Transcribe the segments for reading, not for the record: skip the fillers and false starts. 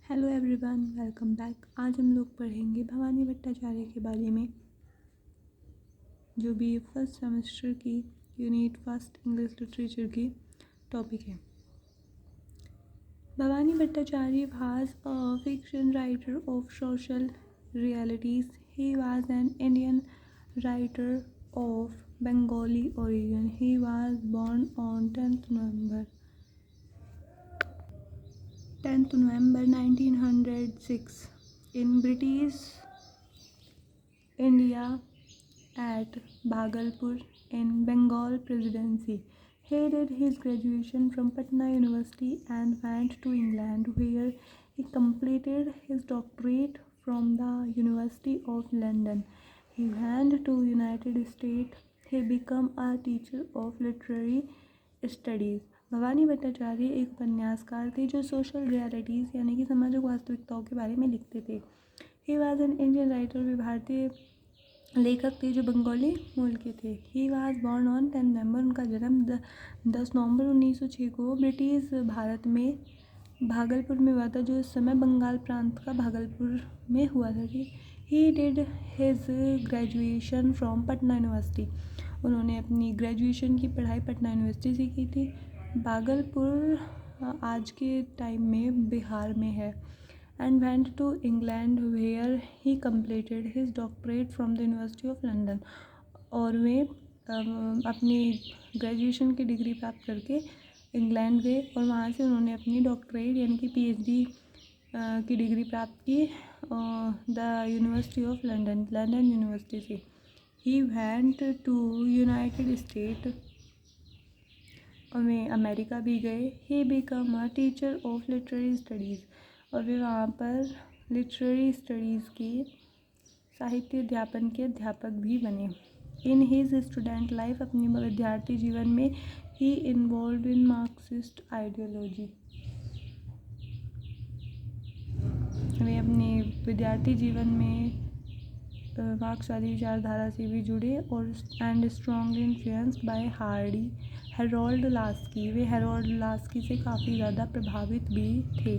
Hello everyone, welcome back. आज हम लोग पढ़ेंगे भवानी भट्टाचार्य के बारे में, जो भी फर्स्ट सेमेस्टर की यूनिट फर्स्ट इंग्लिश लिटरेचर की टॉपिक है। Bhavani Bhattacharya was a fiction writer of social realities. He was an Indian writer of Bengali origin. He was born on 10th November 1906 in British India at Bhagalpur in Bengal Presidency. He did his graduation from Patna University and went to England, where he completed his doctorate from the University of London. He went to United States. He became a teacher of literary studies. Bhavani Bhattacharya एक उपन्यासकार थे जो social realities यानी कि सामाजिक वास्तविकताओं के बारे में लिखते थे। He was an Indian writer, वे भारतीय लेखक थे जो बंगाली मूल के थे। He was born on 10 November, उनका जन्म 10 नवंबर 1906 को ब्रिटिश भारत में भागलपुर में हुआ था, जो इस समय बंगाल प्रांत का भागलपुर में हुआ था। He did his graduation from Patna university, उन्होंने अपनी ग्रेजुएशन की पढ़ाई पटना यूनिवर्सिटी से की थी। भागलपुर आज के टाइम में बिहार में है। And went to England where he completed his doctorate from the university of London, और वे अपनी ग्रेजुएशन की डिग्री प्राप्त करके इंग्लैंड गए और वहाँ से उन्होंने अपनी डॉक्टरेट यानी कि PhD की डिग्री प्राप्त की the university of London university से। He went to United State, वे अमेरिका भी गए। He become a teacher of literary studies, और वे वहाँ पर लिटरेरी स्टडीज़ के साहित्य अध्यापन के अध्यापक भी बने। इन हिज स्टूडेंट लाइफ, अपनी विद्यार्थी जीवन में, ही इन्वॉल्व इन मार्क्सिस्ट आइडियोलॉजी, वे अपने विद्यार्थी जीवन में मार्क्सवादी विचारधारा से भी जुड़े और and strongly influenced by Harold Laski, वे हेरोल्ड लास्की से काफ़ी ज़्यादा प्रभावित भी थे।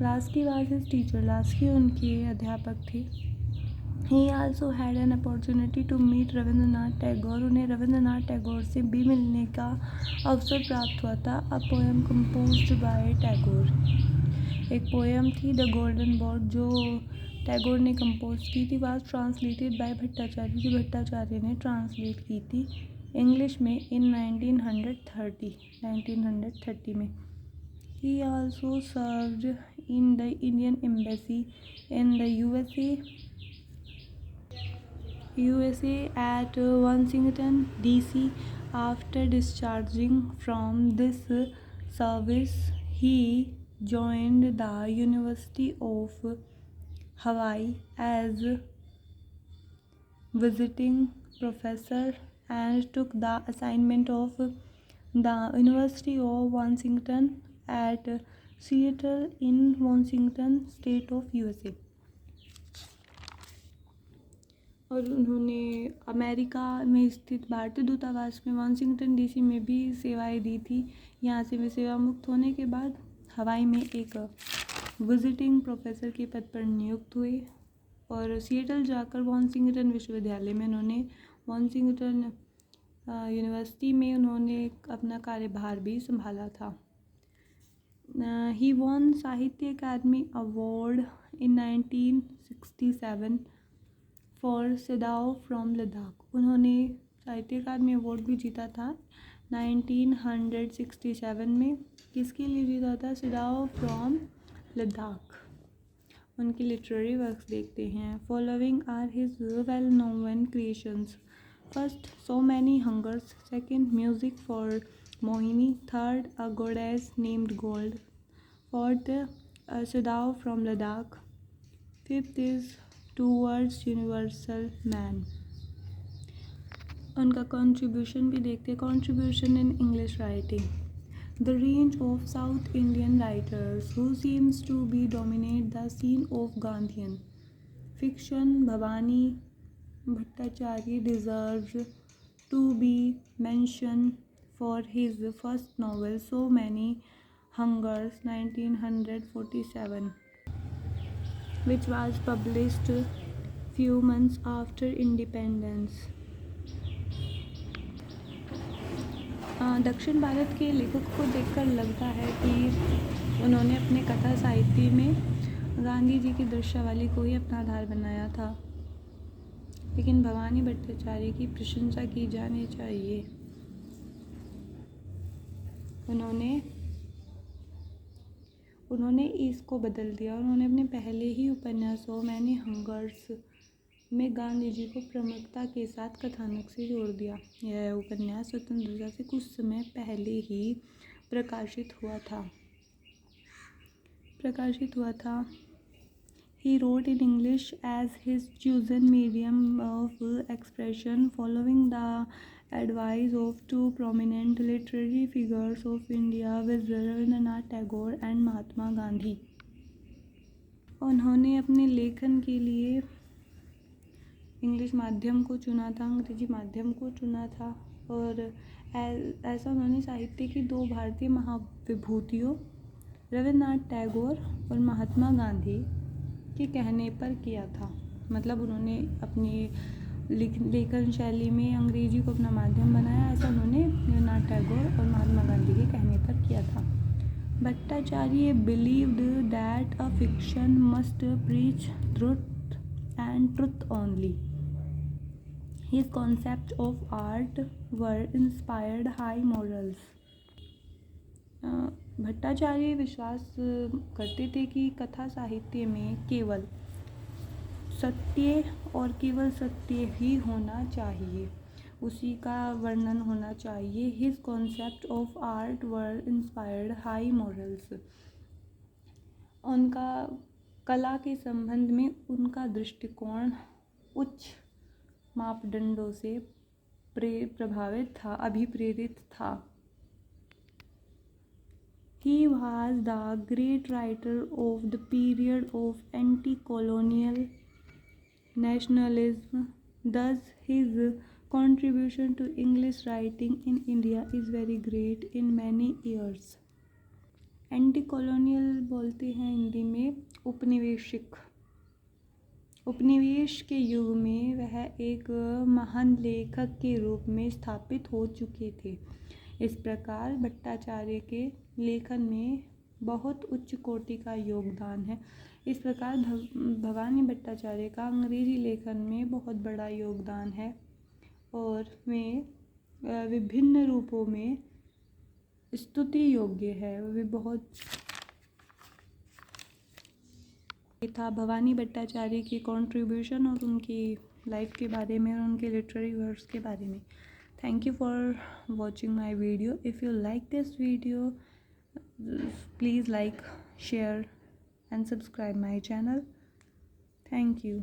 Laski was his teacher, Laski उनके अध्यापक थे। He also had an opportunity to meet Rabindranath Tagore, उन्हें रविंद्रनाथ टैगोर से भी मिलने का अवसर प्राप्त हुआ था। A poem composed bye Tagore, एक पोएम थी द गोल्डन बर्ड जो टैगोर ने कंपोज की थी, वाज ट्रांसलेटेड बाय भट्टाचार्य, जो भट्टाचार्य ने ट्रांसलेट की थी इंग्लिश में इन 1930 में। ही also served in the Indian embassy in the USA at Washington DC. After discharging from this service, he joined the University of Hawaii as visiting professor and took the assignment of the University of Washington at Seattle in Washington State of USA. और उन्होंने America में स्थित भारतीय दूतावास में Washington DC में भी सेवाएं दी थी। यहाँ से वे सेवा मुक्त होने के बाद हवाई में एक विजिटिंग प्रोफेसर के पद पर नियुक्त हुए और सिएटल जाकर वाशिंगटन विश्वविद्यालय में उन्होंने वाशिंगटन यूनिवर्सिटी में उन्होंने अपना कार्यभार भी संभाला था। He won Sahitya Akademi award in 1967 फॉर सिदाओ फ्रॉम लद्दाख, उन्होंने साहित्य अकादमी अवार्ड भी जीता था 1967 में। किसके लिए जीता था? सिदाओ फ्रॉम लद्दाख। उनकी लिटरेरी वर्क्स देखते हैं। Following are his well known creations. First, so many hungers. Second, music for Mohini. Third, a goddess named gold. Fourth, सिदाओ from Ladakh. Fifth is towards universal man. उनका कंट्रीब्यूशन भी देखते हैं। Contribution in English writing. The range of South Indian writers who seems to be dominate the scene of Gandhian fiction. Bhavani Bhattacharya deserves to be mentioned for his first novel, So Many Hungers, 1947. which was published few months after independence. दक्षिण भारत के लेखक को देखकर लगता है कि उन्होंने अपने कथा साहित्य में गांधी जी की दृश्यावली को ही अपना आधार बनाया था, लेकिन भवानी भट्टाचार्य की प्रशंसा की जानी चाहिए। उन्होंने इसको बदल दिया। उन्होंने अपने पहले ही उपन्यासों मैनी हंगर्स में गांधी जी को प्रमुखता के साथ कथानक से जोड़ दिया। यह उपन्यास स्वतंत्रता से कुछ समय पहले ही प्रकाशित हुआ था। He wrote in English as his chosen medium of expression, following the advice of two prominent literary figures of India, Rabindranath Tagore and Mahatma Gandhi. उन्होंने अपने लेखन के लिए इंग्लिश माध्यम को चुना था, अंग्रेजी माध्यम को चुना था, और ऐसा उन्होंने साहित्य की दो भारतीय महाविभूतियों रविन्द्रनाथ टैगोर और महात्मा गांधी के कहने पर किया था। मतलब उन्होंने अपनी लेखन शैली में अंग्रेजी को अपना माध्यम बनाया, ऐसा उन्होंने रविन्द्रनाथ टैगोर और महात्मा गांधी के कहने पर किया था। Bhattacharya believed that a fiction must preach truth and truth only. His concepts of art were inspired high morals. Bhattacharya विश्वास करते थे कि कथा साहित्य में केवल सत्य और केवल सत्य ही होना चाहिए, उसी का वर्णन होना चाहिए। His concept of art were inspired high morals. उनका कला के संबंध में उनका दृष्टिकोण उच्च मापदंडों से प्रभावित था, अभिप्रेरित था। He was the great writer of the period of anti-colonial nationalism. Thus, his contribution to English writing in India is very great in many years. Anti colonial बोलते हैं हिंदी में उपनिवेश के युग में वह एक महान लेखक के रूप में स्थापित हो चुके थे। इस प्रकार भट्टाचार्य के लेखन में बहुत उच्च कोटि का योगदान है। इस प्रकार भवानी भट्टाचार्य का अंग्रेजी लेखन में बहुत बड़ा योगदान है और वे विभिन्न रूपों में स्तुति योग्य है। वे बहुत था भवानी भट्टाचार्य की कंट्रीब्यूशन और उनकी लाइफ के बारे में और उनके लिटरेरी वर्क्स के बारे में। Thank you for watching my video. If you like this video please like, share and subscribe my channel. Thank you.